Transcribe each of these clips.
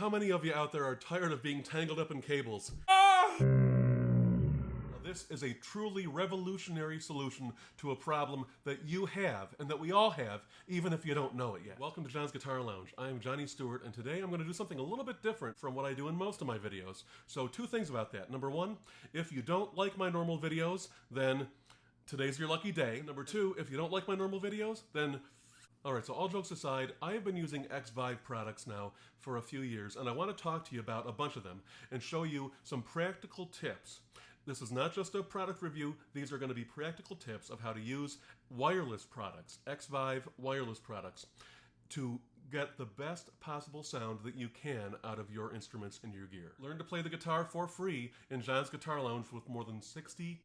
how many of you out there are tired of being tangled up in cables? Ah! Now, this is a truly revolutionary solution to a problem that you have, and that we all have, even if you don't know it yet. Welcome to John's Guitar Lounge. I am Johnny Stewart, and today I'm going to do something a little bit different from what I do in most of my videos. So two things about that. Number one, if you don't like my normal videos, then today's your lucky day. Number two, if you don't like my normal videos, then... Alright, so all jokes aside, I have been using Xvive products now for a few years, and I want to talk to you about a bunch of them and show you some practical tips. This is not just a product review, these are going to be practical tips of how to use wireless products, Xvive wireless products, to get the best possible sound that you can out of your instruments and your gear. Learn to play the guitar for free in John's Guitar Lounge with more than 60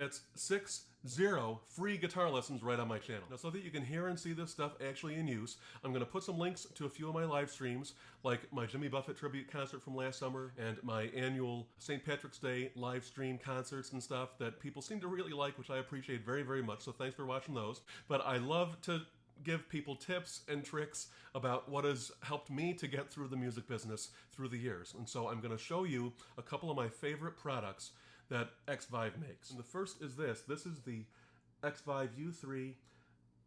free guitar lessons right on my channel. Now, so that you can hear and see this stuff actually in use, I'm going to put some links to a few of my live streams, like my Jimmy Buffett tribute concert from last summer and my annual St. Patrick's Day live stream concerts and stuff that people seem to really like, which I appreciate very, very much, so thanks for watching those. But I love to give people tips and tricks about what has helped me to get through the music business through the years. And so I'm going to show you a couple of my favorite products that Xvive makes. And the first is this. This is the Xvive U3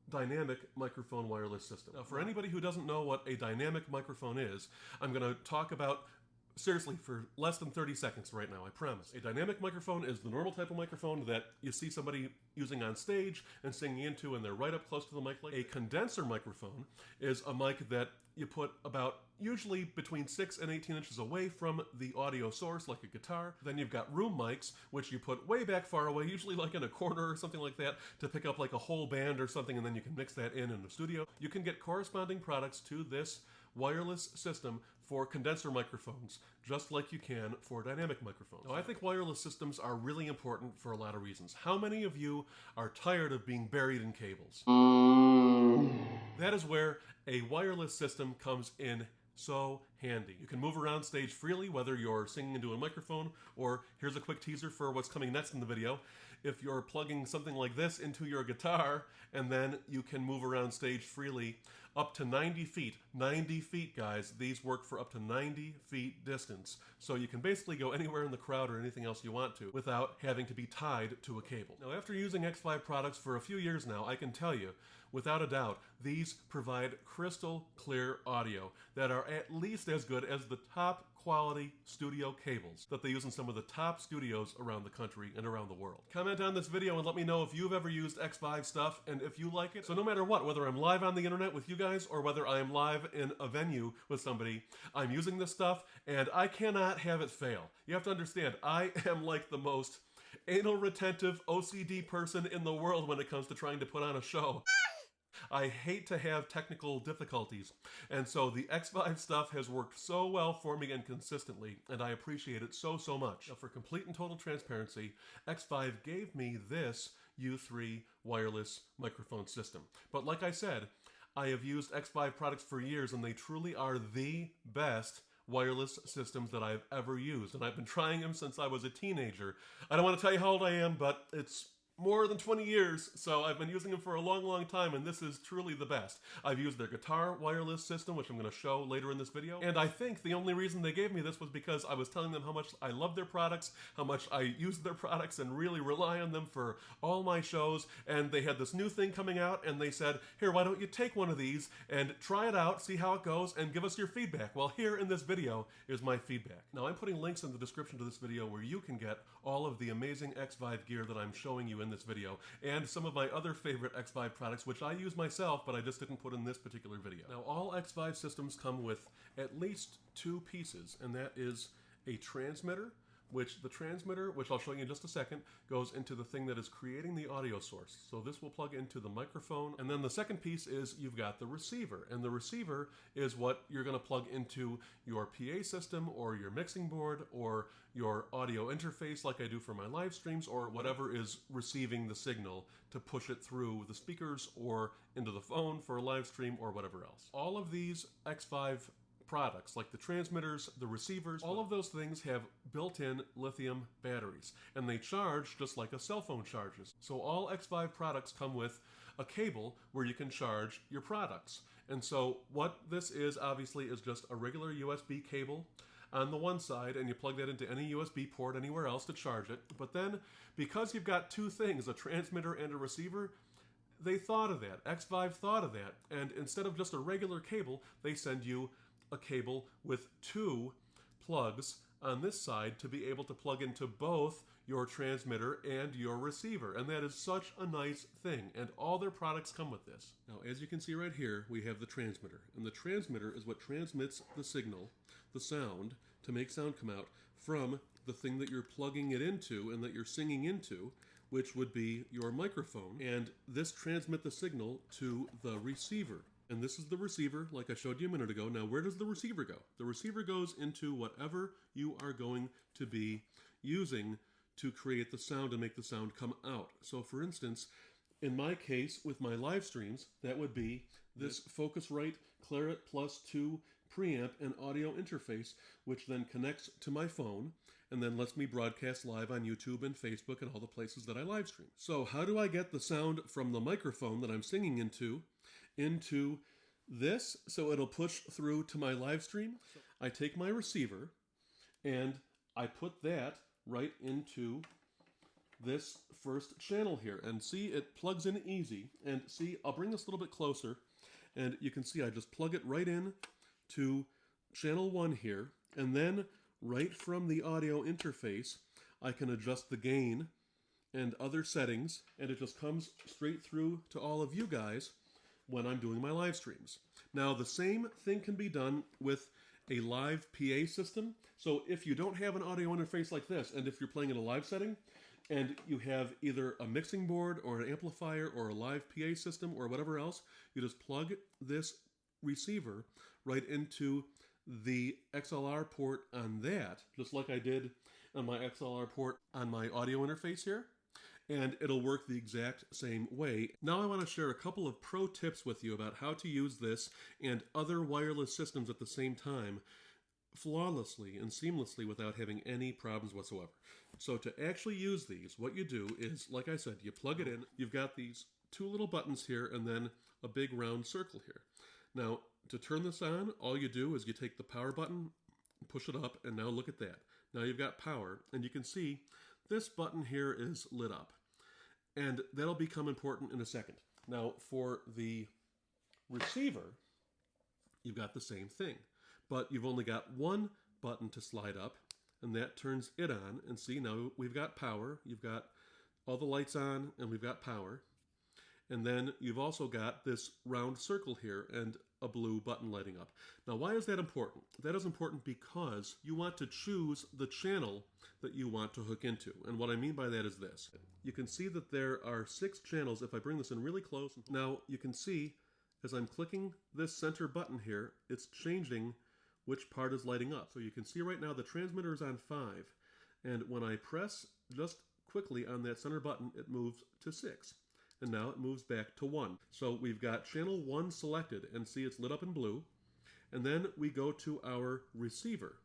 dynamic microphone wireless system. Now, for anybody who doesn't know what a dynamic microphone is, I'm going to talk about seriously, for less than 30 seconds right now, I promise. A dynamic microphone is the normal type of microphone that you see somebody using on stage and singing into, and they're right up close to the mic. A condenser microphone is a mic that you put about usually between 6 and 18 inches away from the audio source, like a guitar. Then you've got room mics, which you put way back far away, usually like in a corner or something like that, to pick up like a whole band or something, and then you can mix that in the studio. You can get corresponding products to this wireless system for condenser microphones, just like you can for dynamic microphones. Now, I think wireless systems are really important for a lot of reasons. How many of you are tired of being buried in cables? That is where a wireless system comes in so handy. You can move around stage freely, whether you're singing into a microphone, or here's a quick teaser for what's coming next in the video. If you're plugging something like this into your guitar, and then you can move around stage freely up to 90 feet. 90 feet, guys. These work for up to 90 feet distance. So you can basically go anywhere in the crowd or anything else you want to without having to be tied to a cable. Now, after using Xvive products for a few years now, I can tell you, without a doubt, these provide crystal clear audio that are at least as good as the top quality studio cables that they use in some of the top studios around the country and around the world. Comment on this video and let me know if you've ever used Xvive stuff and if you like it. So no matter what, whether I'm live on the internet with you guys or whether I am live in a venue with somebody, I'm using this stuff and I cannot have it fail. You have to understand, I am like the most anal retentive OCD person in the world when it comes to trying to put on a show. I hate to have technical difficulties, and so the Xvive stuff has worked so well for me and consistently, and I appreciate it so, so much. Now, for complete and total transparency, Xvive gave me this U3 wireless microphone system. But like I said, I have used Xvive products for years, and they truly are the best wireless systems that I've ever used, and I've been trying them since I was a teenager. I don't want to tell you how old I am, but it's more than 20 years, so I've been using them for a long, long time, and this is truly the best. I've used their guitar wireless system, which I'm going to show later in this video, and I think the only reason they gave me this was because I was telling them how much I love their products, how much I use their products and really rely on them for all my shows, and they had this new thing coming out, and they said, here, why don't you take one of these and try it out, see how it goes, and give us your feedback. Well, here in this video is my feedback. Now, I'm putting links in the description to this video where you can get all of the amazing Xvive gear that I'm showing you in this video, and some of my other favorite Xvive products, which I use myself, but I just didn't put in this particular video. Now, all Xvive systems come with at least two pieces, and that is a transmitter, which I'll show you in just a second, goes into the thing that is creating the audio source. So this will plug into the microphone. And then the second piece is you've got the receiver. And the receiver is what you're going to plug into your PA system or your mixing board or your audio interface like I do for my live streams, or whatever is receiving the signal to push it through the speakers or into the phone for a live stream or whatever else. All of these Xvive products, like the transmitters, the receivers, all of those things have built-in lithium batteries, and they charge just like a cell phone charges. So all Xvive products come with a cable where you can charge your products. And so what this is, obviously, is just a regular USB cable. on the one side, and you plug that into any USB port anywhere else to charge it. But then, because you've got two things, a transmitter and a receiver, they thought of that. Xvive thought of that. And instead of just a regular cable, they send you a cable with two plugs on this side to be able to plug into both your transmitter and your receiver. And that is such a nice thing. And all their products come with this. Now, as you can see right here, we have the transmitter. And the transmitter is what transmits the signal, the sound, to make sound come out from the thing that you're plugging it into and that you're singing into, which would be your microphone. And this transmits the signal to the receiver. And this is the receiver, like I showed you a minute ago. Now, where does the receiver go? The receiver goes into whatever you are going to be using to create the sound and make the sound come out. So, for instance, in my case, with my live streams, that would be this Focusrite Claret Plus 2 preamp and audio interface, which then connects to my phone and then lets me broadcast live on YouTube and Facebook and all the places that I live stream. So how do I get the sound from the microphone that I'm singing into this so it'll push through to my live stream? I take my receiver and I put that right into this first channel here, and see, it plugs in easy. And see, I'll bring this a little bit closer, and you can see I just plug it right in to channel 1 here, and then right from the audio interface I can adjust the gain and other settings, and it just comes straight through to all of you guys when I'm doing my live streams. Now, the same thing can be done with a live PA system. So if you don't have an audio interface like this, and if you're playing in a live setting, and you have either a mixing board or an amplifier or a live PA system or whatever else, you just plug this receiver right into the XLR port on that, just like I did on my XLR port on my audio interface here, and it'll work the exact same way. Now I want to share a couple of pro tips with you about how to use this and other wireless systems at the same time flawlessly and seamlessly without having any problems whatsoever. So to actually use these, what you do is, like I said, you plug it in. You've got these two little buttons here and then a big round circle here. Now, to turn this on, all you do is you take the power button, push it up, and now look at that. Now you've got power, and you can see this button here is lit up. And that'll become important in a second. Now, for the receiver, you've got the same thing, but you've only got one button to slide up, and that turns it on. And see, now we've got power. You've got all the lights on, and we've got power. And then you've also got this round circle here and a blue button lighting up. Now, why is that important? That is important because you want to choose the channel that you want to hook into. And what I mean by that is this. You can see that there are 6 channels. If I bring this in really close, now you can see as I'm clicking this center button here, it's changing which part is lighting up. So you can see right now the transmitter is on 5. And when I press just quickly on that center button, it moves to 6. And now it moves back to 1. So we've got channel 1 selected, and see it's lit up in blue. And then we go to our receiver.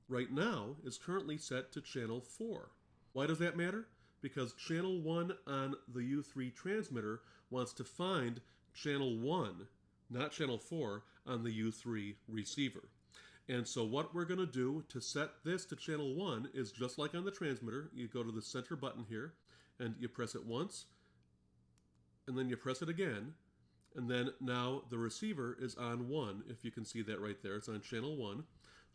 Right now is currently set to channel 4. Why does that matter? Because channel 1 on the U3 transmitter wants to find channel 1, not channel 4, on the U3 receiver. And so what we're going to do to set this to channel 1 is just like on the transmitter. You go to the center button here, and you press it once, and then you press it again, and then now the receiver is on 1. If you can see that right there, it's on channel 1,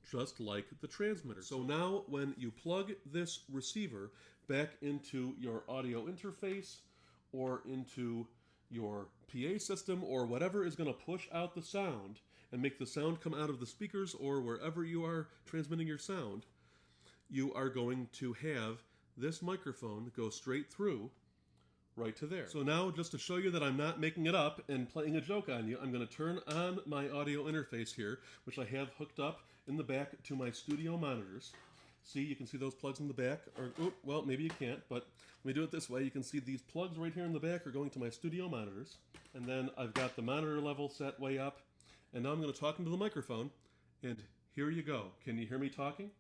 just like the transmitter. So now when you plug this receiver back into your audio interface or into your PA system or whatever is going to push out the sound and make the sound come out of the speakers or wherever you are transmitting your sound, you are going to have this microphone go straight through right to there. So now, just to show you that I'm not making it up and playing a joke on you, I'm going to turn on my audio interface here, which I have hooked up in the back to my studio monitors. See, you can see those plugs in the back, or, oh, well, maybe you can't, but let me do it this way. You can see these plugs right here in the back are going to my studio monitors, and then I've got the monitor level set way up, and now I'm going to talk into the microphone, and here you go. Can you hear me talking?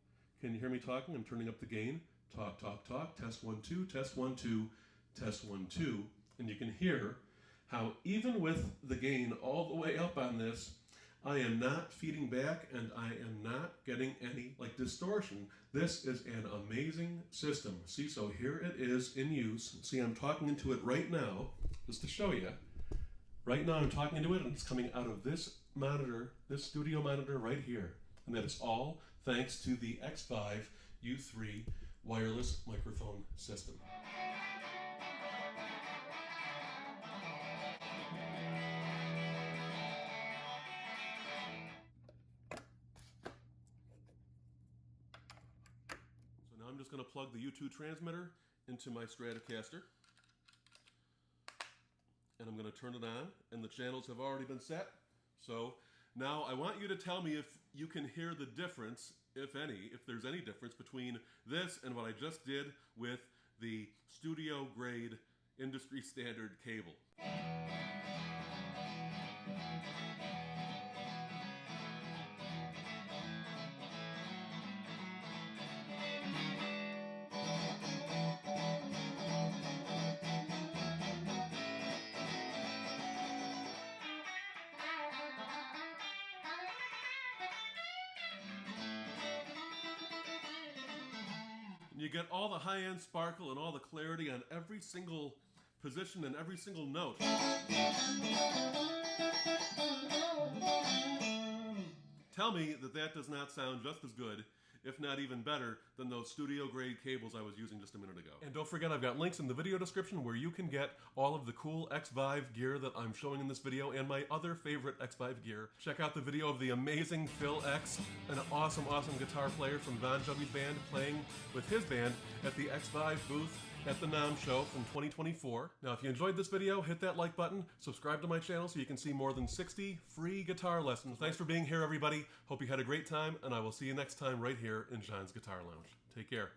Can you hear me talking? I'm turning up the gain. Talk, talk, talk, test 1, 2, test 1, 2, test 1, 2, and you can hear how even with the gain all the way up on this, I am not feeding back, and I am not getting any distortion. This is an amazing system. See, so here it is in use. See, I'm talking into it right now, just to show you. Right now I'm talking into it, and it's coming out of this monitor, this studio monitor right here. And that is all thanks to the Xvive U3 wireless microphone system. So now I'm just going to plug the U2 transmitter into my Stratocaster. And I'm going to turn it on, and the channels have already been set. So now I want you to tell me if you can hear the difference, if any, if there's any difference between this and what I just did with the studio grade industry standard cable. You get all the high-end sparkle and all the clarity on every single position and every single note. Tell me that that does not sound just as good, if not even better, than those studio-grade cables I was using just a minute ago. And don't forget, I've got links in the video description where you can get all of the cool Xvive gear that I'm showing in this video and my other favorite Xvive gear. Check out the video of the amazing Phil X, an awesome guitar player from Bon Jovi's band, playing with his band at the Xvive booth at the NAMM show from 2024. Now, if you enjoyed this video, hit that like button, subscribe to my channel so you can see more than 60 free guitar lessons. Thanks for being here, everybody. Hope you had a great time, and I will see you next time right here in John's Guitar Lounge. Take care.